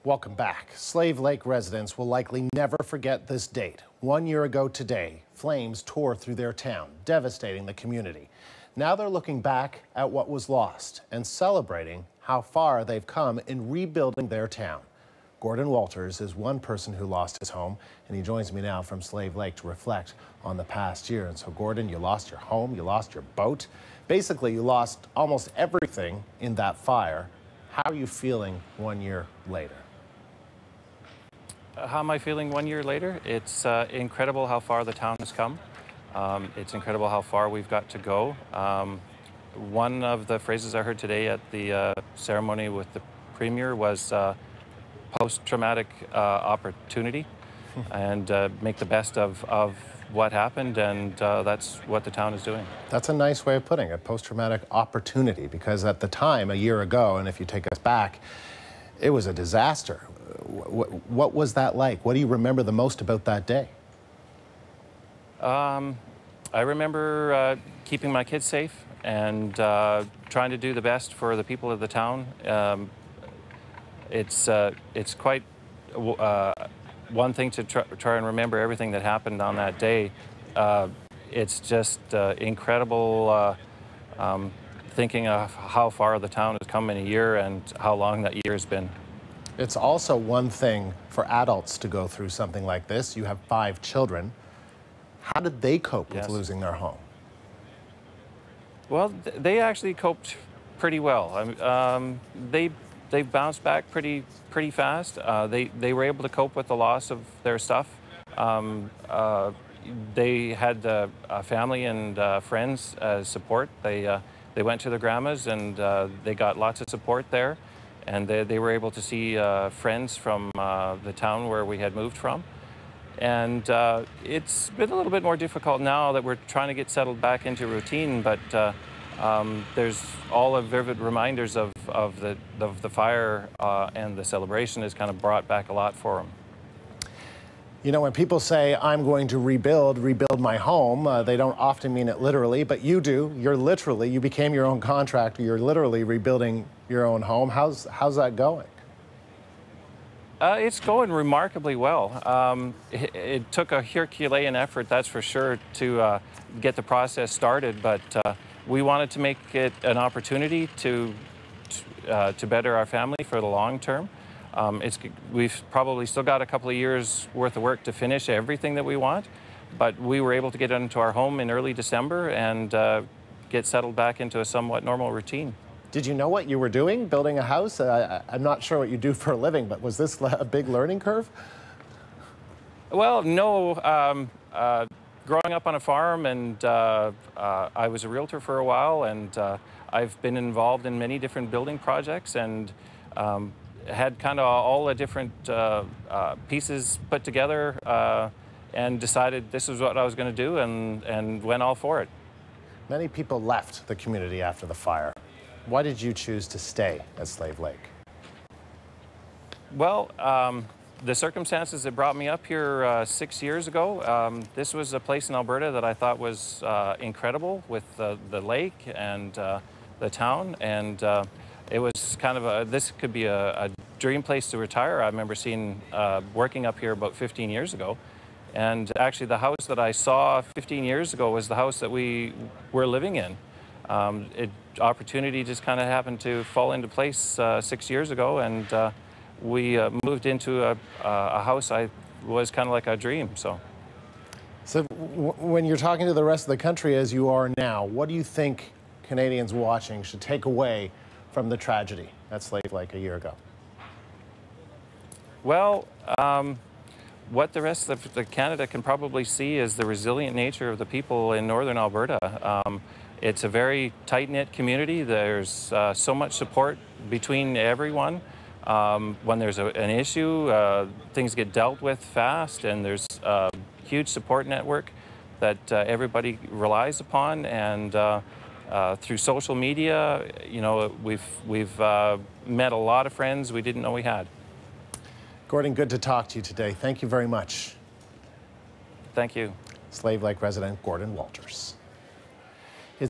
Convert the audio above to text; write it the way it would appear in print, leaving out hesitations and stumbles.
Welcome back. Slave Lake residents will likely never forget this date. 1 year ago today, flames tore through their town, devastating the community. Now they're looking back at what was lost and celebrating how far they've come in rebuilding their town. Gordon Walters is one person who lost his home, and he joins me now from Slave Lake to reflect on the past year. And so, Gordon, you lost your home, you lost your boat. Basically, you lost almost everything in that fire. How are you feeling 1 year later? How am I feeling 1 year later? It's incredible how far the town has come. It's incredible how far we've got to go. One of the phrases I heard today at the ceremony with the Premier was post-traumatic opportunity and make the best of what happened, and that's what the town is doing. That's a nice way of putting it, post-traumatic opportunity, because at the time, a year ago, and if you take us back, it was a disaster. What was that like? What do you remember the most about that day? I remember keeping my kids safe and trying to do the best for the people of the town. It's quite one thing to try and remember everything that happened on that day. It's just incredible thinking of how far the town has come in a year and how long that year has been. It's also one thing for adults to go through something like this. You have 5 children. How did they cope with losing their home? Well, they actually coped pretty well. They bounced back pretty fast. They were able to cope with the loss of their stuff. They had family and friends as support. They went to their grandma's and they got lots of support there. And they were able to see friends from the town where we had moved from. And it's been a little bit more difficult now that we're trying to get settled back into routine, but there's all the vivid reminders of the fire, and the celebration has kind of brought back a lot for them. You know, when people say, I'm going to rebuild my home, they don't often mean it literally, but you do. You became your own contractor. You're literally rebuilding your own home. How's that going? It's going remarkably well. It took a Herculean effort, that's for sure, to get the process started, but we wanted to make it an opportunity to better our family for the long term. We've probably still got a couple of years worth of work to finish everything that we want, but we were able to get into our home in early December and get settled back into a somewhat normal routine. Did you know what you were doing, building a house? I'm not sure what you do for a living, but was this a big learning curve? Well, no. Growing up on a farm, and I was a realtor for a while, and I've been involved in many different building projects, and had kind of all the different pieces put together, and decided this is what I was going to do, and went all for it. Many people left the community after the fire. Why did you choose to stay at Slave Lake? Well, the circumstances that brought me up here 6 years ago, this was a place in Alberta that I thought was incredible, with the lake and the town, and it was kind of this could be a dream place to retire. I remember working up here about 15 years ago, and actually the house that I saw 15 years ago was the house that we were living in. Opportunity just kind of happened to fall into place 6 years ago, and we moved into a house was kind of like a dream. So when you're talking to the rest of the country as you are now, what do you think Canadians watching should take away from the tragedy at Slave Lake a year ago? Well, what the rest of Canada can probably see is the resilient nature of the people in northern Alberta. It's a very tight-knit community. There's so much support between everyone. When there's an issue, things get dealt with fast, and there's a huge support network that everybody relies upon. And through social media, you know, we've met a lot of friends we didn't know we had. Gordon, good to talk to you today. Thank you very much. Thank you. Slave Lake resident Gordon Walters.